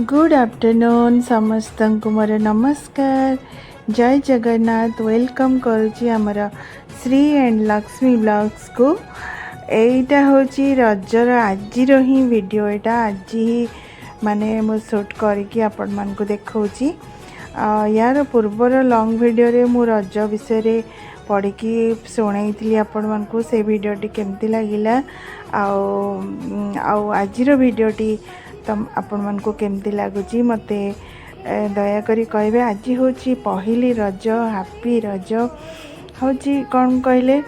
Good afternoon समस्त को मोर नमस्कार जय जगन्नाथ वेलकम करुच्ची आमर श्री एंड लक्ष्मी ब्लॉग्स को एटा होची रजर आज ही वीडियो एटा आज ही माने मु शूट करके आपण मान को देखाऊची यार पूर्वर लॉन्ग वीडियो रे मु रज विषय पढ़ी शुणाई थी आपण मान को से वीडियोटी केमती लगिला आजिर वीडियोटी तम आपण मान को केमती लगुच मते दया करी कहबे। आज होची पहली रज हैप्पी रज होची कौन कहले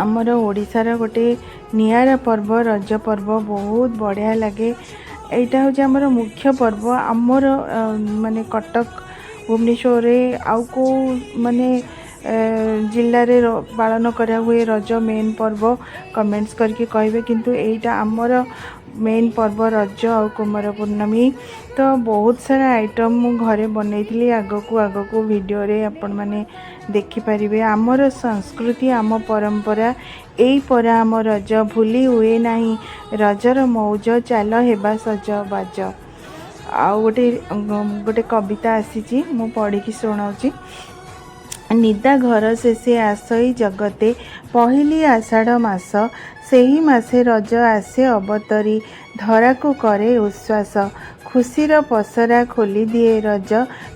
आमर ओडिशार गोटे नियारा पर्व रज पर्व बहुत बढ़िया लगे। एटा होची आमर मुख्य पर्व आमर माने कटक भुवनेश्वर आउ को माने जिल्ला रे पालन करा हुए रज मेन पर्व कमेंट्स करके कहबे किंतु एटा आमर मेन पर्व रज और कुमार पूर्णमी तो बहुत सारा आइटम मु घरे बनई आग को वीडियो रे आपण माने देखि परिबे। आमर संस्कृति आम परंपरा एई पर आम रज भूली हुए नाही रजर मौज चाल हेबा सज बाज आ गोटे कविता आसी मु पढ़ी की सुनाउची। निदा घर शेषे आसई जगते पहली आषाढ़ मास सेही मासे रज आसे अवतरी धरा को करे उश्वास खुशीर पसरा खोली दिए रज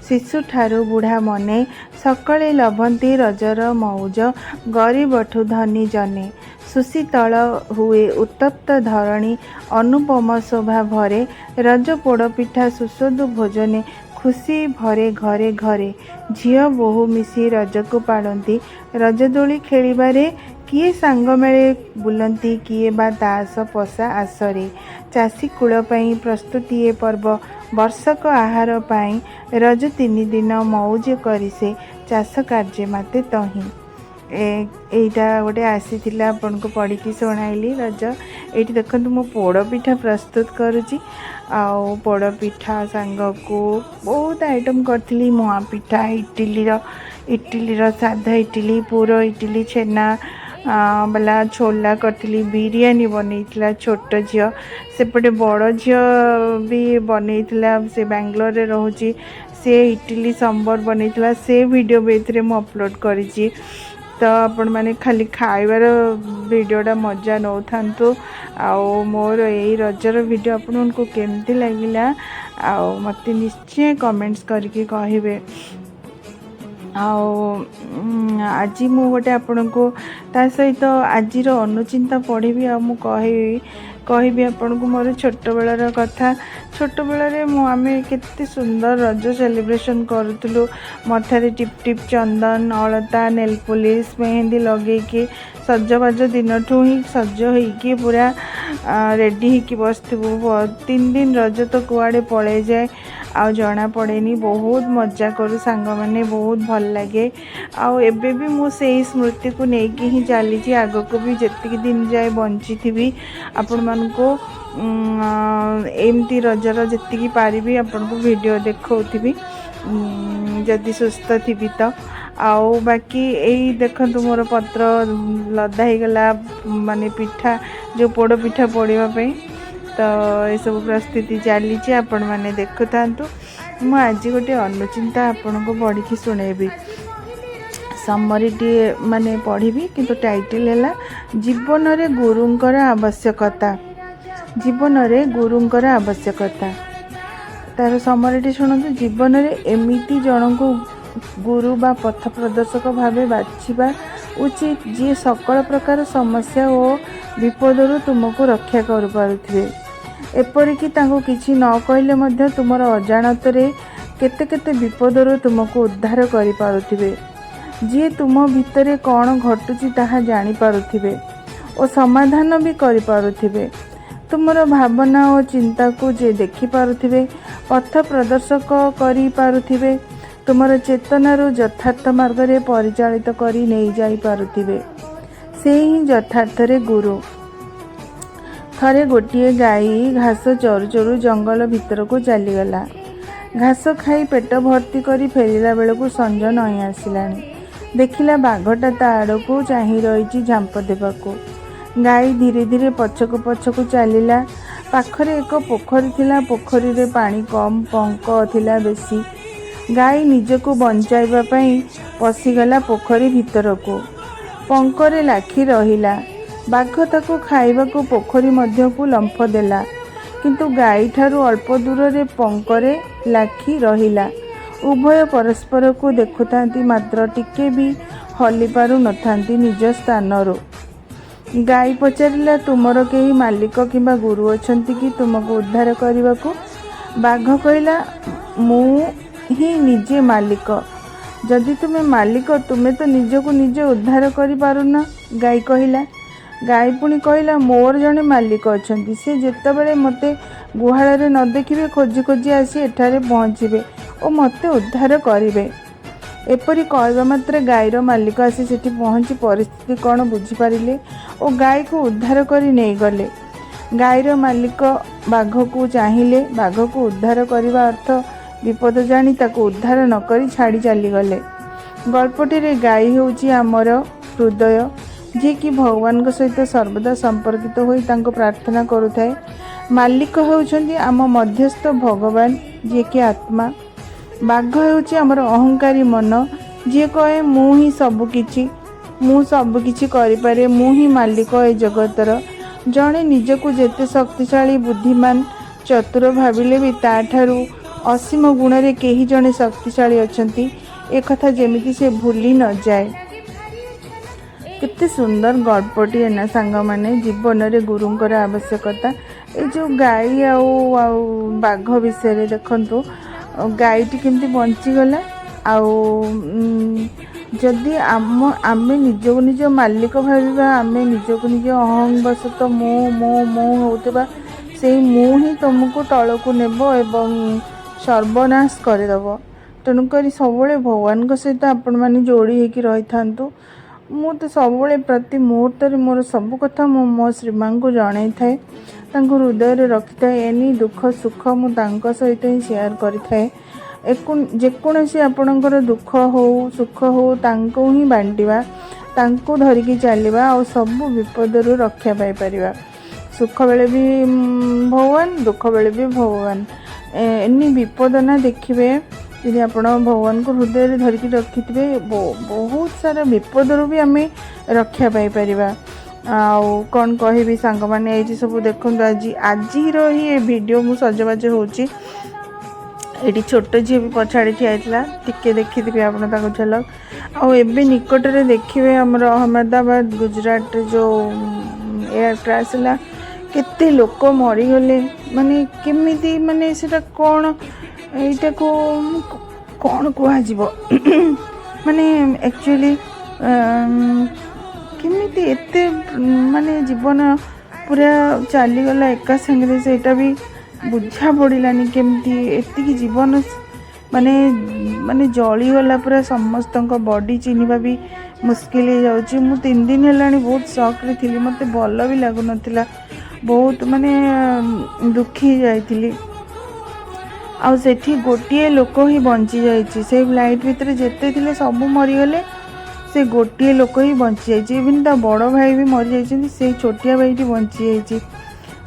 शिशु ठारू बुढ़ा मने सकले लभंती रजर मौज गरीबठू धनी जने सुशीतल हुए उत्तप्त धरणी अनुपम शोभा भरे रज पोड़पिठा सुस्वादु भोजने खुशी भरे घरे घरे झियो बोहू मिसी रज को पाड़ती रज दोली खेलिबारे किए सांग मेले बुलंती किए बा दास पशा आसरे चाषी कूल पाई प्रस्तुति ए पर्व वर्षक आहार पाई रज 3 दिन मौज करिसे चाष कार्य माते तही एटा गोटे आसी आपन को पढ़ी की शुणाइली रज। ये देखो मो पोड़पिठा प्रस्तुत करुच्ची आउ पोड़पिठा सांग को बहुत आइटम करी मुआ पिठा इटली साधा इटली पूर इटली छेना बाला छोला करी बिरियानी बनईला छोट झील सेपटे बड़ झील भी बनईला से बेंगलोर रे रोची से इटली सांबर बनईला से वीडियो भी एथरे मु अपलोड करी तो आपण माने खाली खाइबार वीडियोटा मजा नौ थांतु आउ मोर यही रजर वीडियो आपण को केमती लगिला आउ मते निश्चय कमेंट्स करके कहिबे। आज मु गोटे आपण को ता सहित आज अनुचिंता पढ़ी मु कहबी आपण को मोर छोट बेलर कथा। छोट बेलरे आमे केते सुंदर रज सेलिब्रेशन करूँ मथारे टिप टिप चंदन अलता नेल पॉलिश मेहंदी लगे कि सजबाज दिन ठू ही सज होइकी पूरा रेडी होकि बसथिबु 3 दिन रज तो कुआड़े पड़े जाए आ जना पड़ेनी बहुत मजा करू सांग माने बहुत भल लगे आउ एबे भी मु सेही स्मृति को नेकी ही चली आग को भी जेतिक दिन जाए बंची थी आपण मान को एमती रजर जी पारि आपण को वीडियो देखौथिबी जदि सुस्थ थी तो आउ बाकी यही देखु मोर पत्र लदा हो गला माने पिठा जो पोड़ पिठा पड़ापी तो ये सब प्रस्तुति चली आपण मैंने देखु था मु आज गोटे अनुचिंता आपण को पढ़ी की शुणेबी समरी माने पढ़ी किंतु टाइटल है जीवन रे गुरुंकर आवश्यकता जीवन रे गुरुंकर आवश्यकता तार समरी शुणु जीवन रे एमिति जन को गुरु बा पथ प्रदर्शक भावे बाछिबा उचित जी सकल प्रकार समस्या और विपदरू तुमको रक्षा कर पारुथिबे एपरिकी तांको किछि न कहले मध्य तुमर अजाणत रे केते केते विपदरू तुमको उद्धार करि पारुथिबे जी तुम भितरे कौन घटुची ताहा जानी पारुथिबे और समाधान भी करि पारुथिबे तुमर भावना और चिंता को जे देखि पारुथिबे पथ प्रदर्शक करि पारुथिबे तुमर चेतनारू यथार्थ मार्ग रे परिचालित करी नहीं जाई पारुथिबे से ही यथार्थ रे गुरु थरे गोटिए गाई घास चरु चरु जंगल भीतर को चलीगला घास खाई पेट भर्ती करी फेरिला बेल को संज नई आसिलानी देखिला बाघटा ता आड़ को चाही रही झांप देवाको गाई धीरे धीरे पछकु पछकु चलीला पाखरे एक पोखरी थिला पोखरी रे पानी कम पंक थिला बेसी गाई निजको बंचाइबा पई पशिगला पोखरी भीतर को पंकरे लाखी रहिला बाघ ताको खाइबा को पोखरी मध्य को लंफ देला किंतु गाई ठारू अल्प दूर रे पंकरे लाखी रहिला उभय परस्पर को देखुतांती मात्र टिके भी हली पारु नथांती निज स्थानरो गाई पचारिला तुमर केही मालिक किंबा गुरु अछंती कि तुमको उद्धार करने को बाघ कहला मु ही निजे मालिक जदि तुम्हें मालिक तुम्हें तो निजको निजे उद्धार करि पारुना गाई कहला गाई पुणी कहला मोर जने मालिक अछंती से जेतेबेले मते गुहाल रे न देखिबे खोजी खोजी आसी एठारे पहुँचे और मते उद्धार करिवे एपरी कहवा मात्र गाईर मालिक आसी सेठी पहुँची परिस्थिति कौन बुझीपारे और गाई को उद्धार करी नहीं गले गाईर मालिक बाघ को चाहिए बाघ को उद्धार करने अर्थ विपद जानी ताको उद्धार न करी छाड़ी चली गले गल्पटी गाई होउची आमर हृदय जी कि भगवान सहित सर्वदा संपर्कित होई तांको प्रार्थना करुथाए मालिक होउछंती आम मध्यस्थ भगवान जी कि आत्मा बाघ होउची आमर अहंकारी मन जी कहे मु ही सबकिछि करि पारे मु ही मालिक ए जगतर जड़े निजको जेते शक्तिशाली बुद्धिमान चतुर भाविले भी ताठारू असीम गुण रे केही जने शक्तिशाली अछंती एक कथा जेमिति से भूली न जाए केते सुंदर गल्पटी है ना सांग माने जीवन रे गुरुंकर आवश्यकता ए जो गाई आउ बाघ विषय रे देखंतु गाईटी केमती बंची गला आउ जदि आमे निजको निज मालिक भाविबा आमे निजको निज अहंबशत मो होतबा से मु ही तुमको तलको नेब एवं सर्वनाश करदेव तेणुक सब भगवान सहित आपण मैंने जोड़ी होकि रही था मु तो सब प्रति मुहूर्त मोर सब कथा मो श्रीमां को जन थाए हृदय रखि था एनी दुख सुख मुझे सहित ही शेयर करें जेकोसी आपणकर दुख हो सुख हो तांको ही बांटिबा तांको धरिकी चलवा और सब विपदरू रक्षा पाई परिबा सुख बेले भी भगवान दुख बेले भी भगवान एनी विपद ना देखिए यदि आप भगवान को हृदय धरिकी रखिथे बहुत सारा विपदरू भी आम रक्षा पाई परिबा आउ कौन कहबी सांग मैंने ये सब देखो आज ही वीडियो मु सजबाज होची ये छोट झी भी पछाड़ी ठिया टिके देखी आप झलक आबे निकट में देखिए आमर अहमदाबाद गुजरात जो एयर क्रैश है केते लोक मरीगले माने केमिति माने सेटा कौन एटा को कौन कह माने एक्चुअली केमिति एते माने जीवन पूरा चलीगला एका साଙ୍ଗरे सेटा भी बुझा पड़ानी केमती एति जीवन माने माने जलीगला पूरा समस्त बॉडी चिन्हवा भी मुस्किल हो जाऊँगी। मु 3 दिन है बहुत शॉक थी, मत भल भी लगुन बहुत माने दुखी जाइली। आउ सेठी गोटे लोक ही बंची जाइए, से लाइट भितर जेते थे सब मरीगले, से गोटे लोक ही बंची जाइए। इवन ता बड़ भाई भी मरी जाइए, से छोटिया भाईटी बंची जाइए।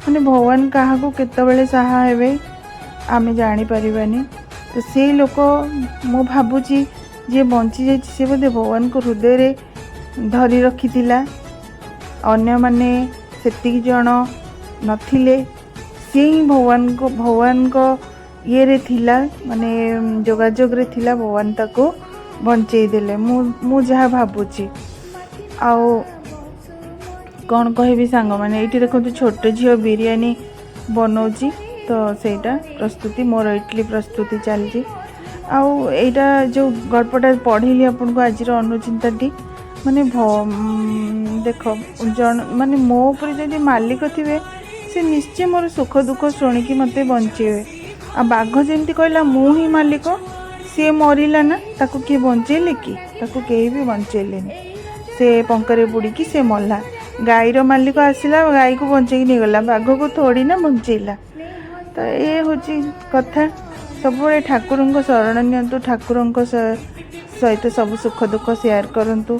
माने भगवान क्या केतबेले साहा हेबे आमे जानी परिबानी। तो से लोक मु भाबुची जे बंची जाइए से बोधे भगवान को हृदय रे धरी रखी थिला, अन्य माने सेतिक जण नथिले, से ही भगवान को ये रे थिला माने जोगाजोग रे थिला, भगवान ताको बंचई देले। मु जहा भाबुची आउ कौन कहबी सांग माने एठी देखो छोट झियो बिरयानी बनाउची, तो सेटा प्रस्तुति मोर इडली प्रस्तुति चलची। आउ एटा जो गल्पटा पढ़िली आपन को आज अनुचिंताटी माने देख जन माने मो ऊपर जदि मालिक थिबे से निश्चय मोर सुख दुख शुणिकी मते बंचेबे। आ बाघ जमती कहला मु ही मालिक, सी मरला ना ताकू किए बंचेले कि, ताकू केही भी बंचेले, से पंकरे बुड़ीकी से मल्ला। गाईर मालिक आसला गाई को बंचेकी नहीं गला, बाघ को थोड़ी ना बंचेला। तो ये हूँ कथा, सब ठाकुर शरण नियंतु, ठाकुर सहित सब सुख दुख शेयर करंतु,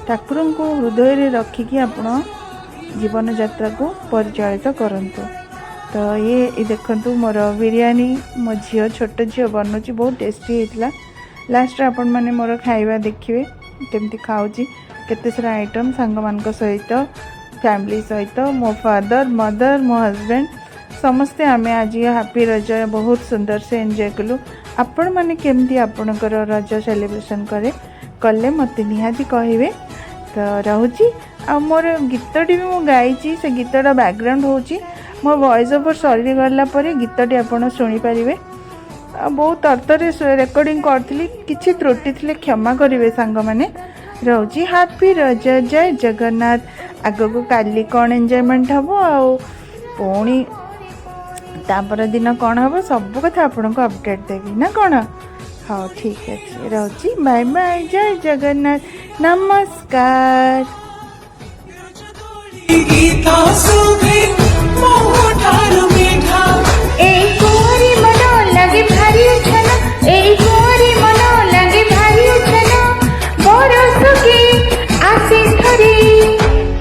ठाकुर को हृदय रे रखिकी आपण जीवन यात्रा को परिचालित करंतु। तो ये देखंतु मोर बिरयानी मो झील छोट झील बनुची, बहुत टेस्टी होता। लास्ट आपण मैंने मोर खाइबा देखिए केमती खाऊची, केते सारा आइटम सांग मान सहित, फैमिली सहित, मो फादर मदर मो हस्बैंड समस्ते आमे आज हैप्पी रज बहुत सुंदर से एंजॉय कलु। आपण माने केमती आपणकर रज सेलिब्रेशन कले मते निहाती कहिबे। तो रहूची आ मोर गीतटी भी मु गाइची, से गीतटा बैकग्राउंड होची, मो वॉइस ओवर सरी गला परे गीतटी आपण सुनी पारिबे। बहुत तरतरे रेकर्डिंग करथिली, किछि त्रुटि थिले क्षमा करिवे सांग माने। रहूची हैप्पी रज, जय जगन्नाथ। आगो काली कौन एंजॉयमेंट हबो आ पुणी तापर दिन कौन हम सब कथा आपन को अपडेट देवी ना कौन। हाँ ठीक अच्छे, रोची बाय बाय, जय जगन्नाथ, नमस्कार।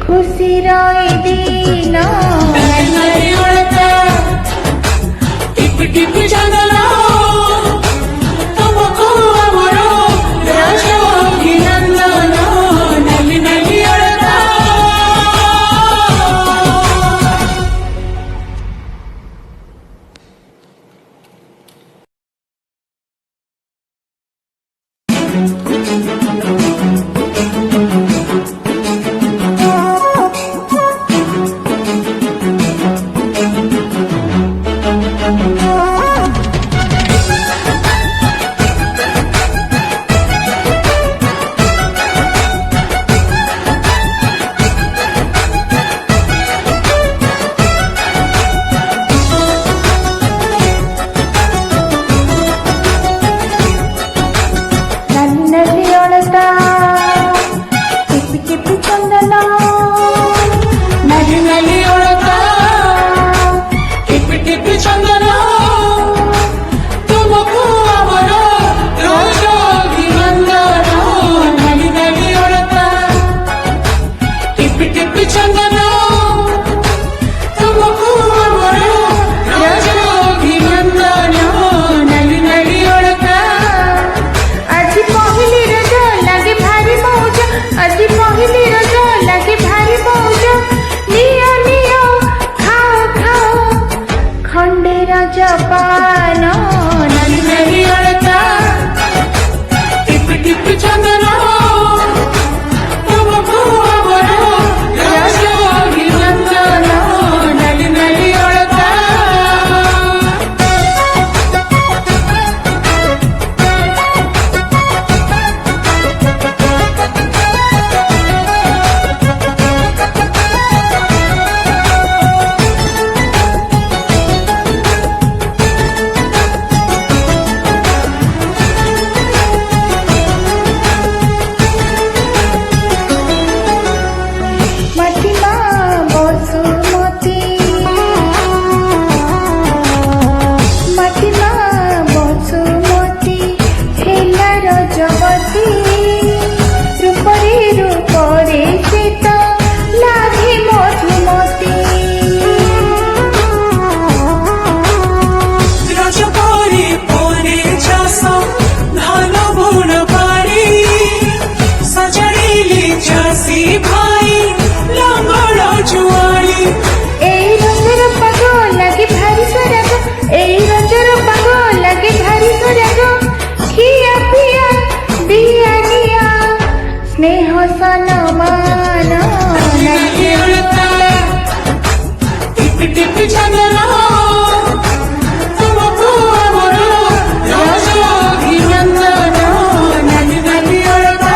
खुशी रही दीना टिप जंगला तुमको अमरो राजअभिनंदन नली नली अड़ता। सनमान नाली उड़ता टिप टिप चंदना तुमको अमर राजा अभिनंदन नाली नाली उड़ता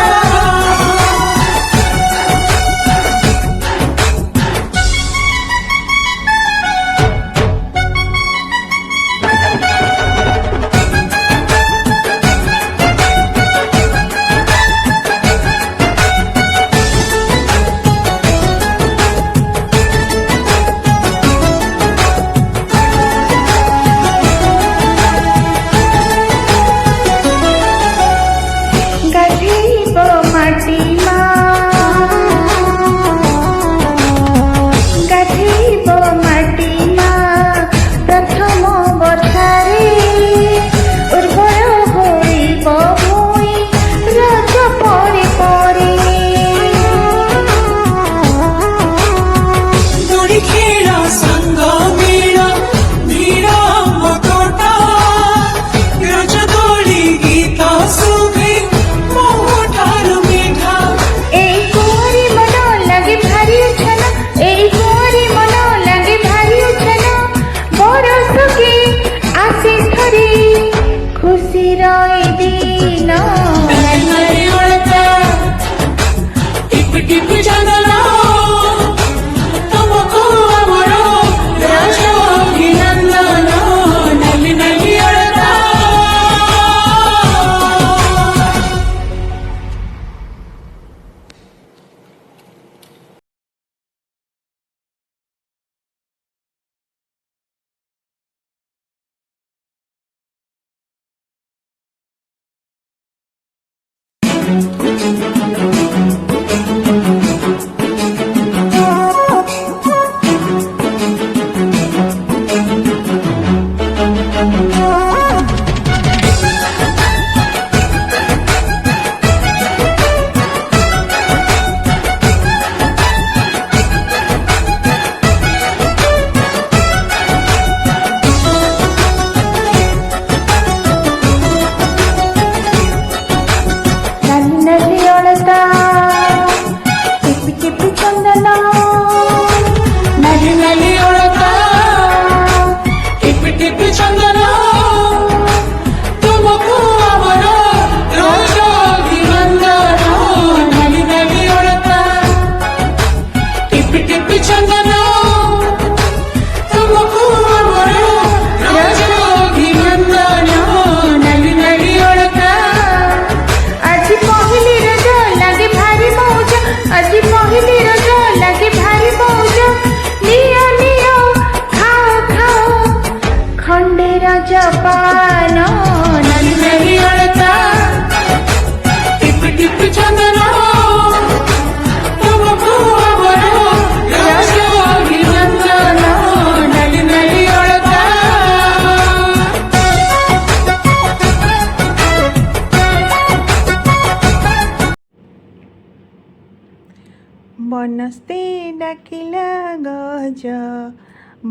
बनस्ते डाकिला गज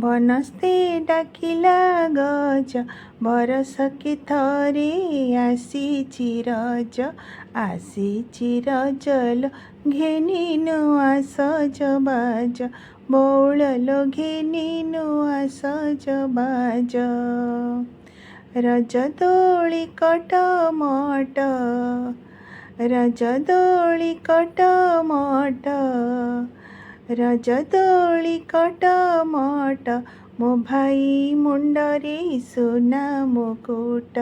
बनस्ते डाकिला गज बरसके थरे आसीची रज आसीची रजल घेनी नुआ सजबाज बौळलो घेनी नुआ सजबाज रज दोळी कटमट रजदोळी कटमट रजदोळी कटमट मो भाई मुंडरे सुना मुकुट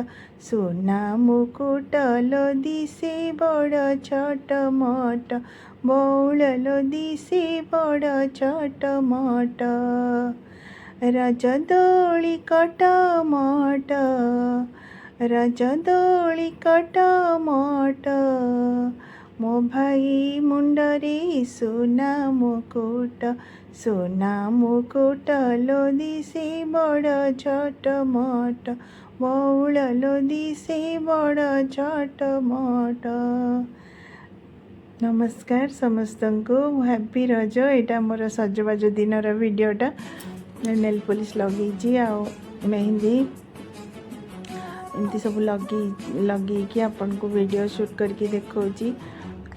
लो दिसे बड़ छटमट बौळलो दिसे बड़ छटमट रजदोळी कटमट रजदोळी कटमट मो भाई मुंडरे सुना मुकुट लो दिसे बड़ छटमट बौळलो दिसे बड़ छटमट। नमस्कार समस्त को हैप्पी रज। यहाँ मोर सजबाज दिन वीडियोटा नेल पॉलिश लगे आ मेहंदी एमती सब लगे आपन को वीडियो शूट करके देखौची।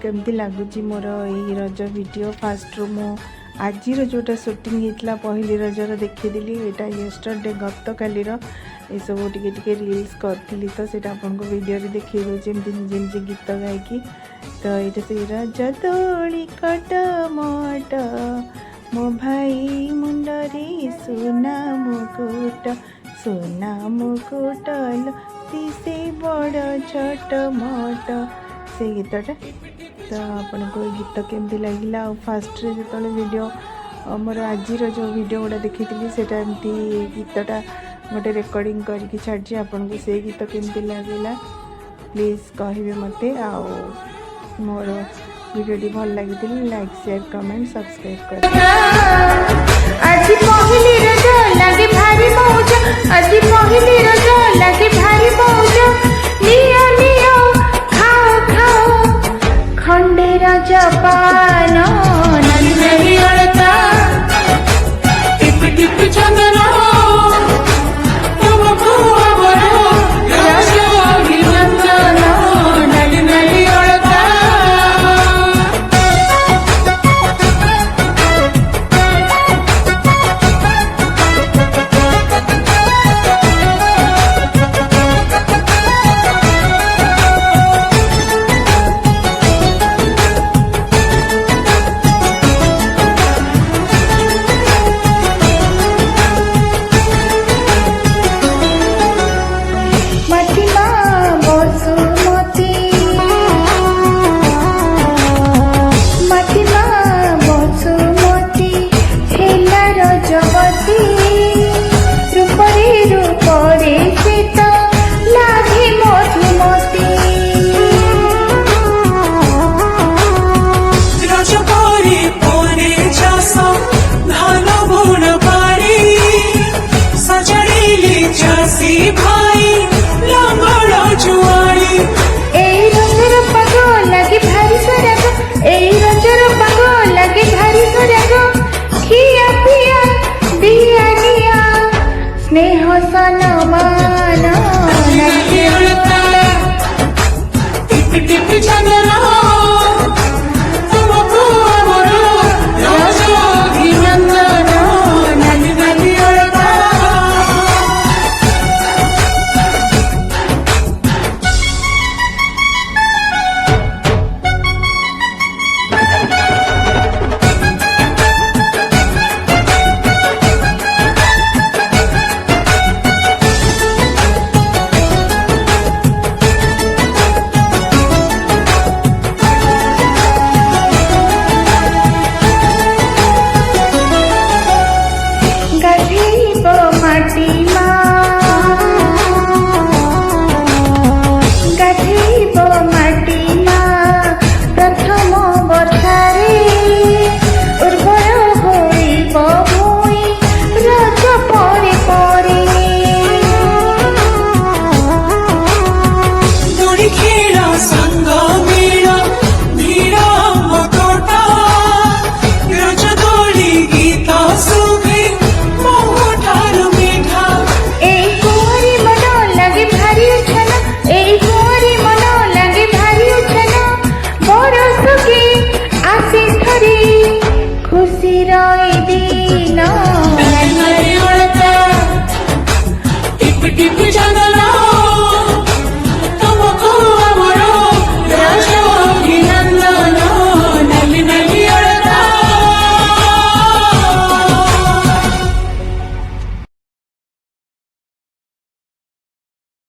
केमती लगुच मोर यही रज वीडियो फास्ट रू मु आज जोटा शूटिंग होता पहली रजर देखीदी यहाँ येस्टरडे गत कालीर ये सब टे रील्स करी तो सीटा आपन को वीडियो देखी दूसरी निजे निजे गीत गायकी तो ये से रज दोली कट मट मो भाई मुंडरे सोना मुकुट से बड़ छोट मोट से गीतटा तो आपन को गीत केमती लगे फास्ट जो वीडियो मोर आज जो वीडियो गुड़ा देखी सेटा एमती गीतटा गोटे रेकर्डिंग करके छाड़ी आपन को से गीत केमती लगे प्लीज कहे मत आओ मोर वीडियो भल लगी लाइक शेयर कमेंट सब्सक्राइब कर आज पहली रज लगे भारी मौज आज पहली रज लगे भारी मौज लियो लियो खाओ खाओ खंडे रज पान नन्ही अड़ता टिप टिप चंदन तुम भुवर रज अभिनंदन नन्ही अड़ता खुशी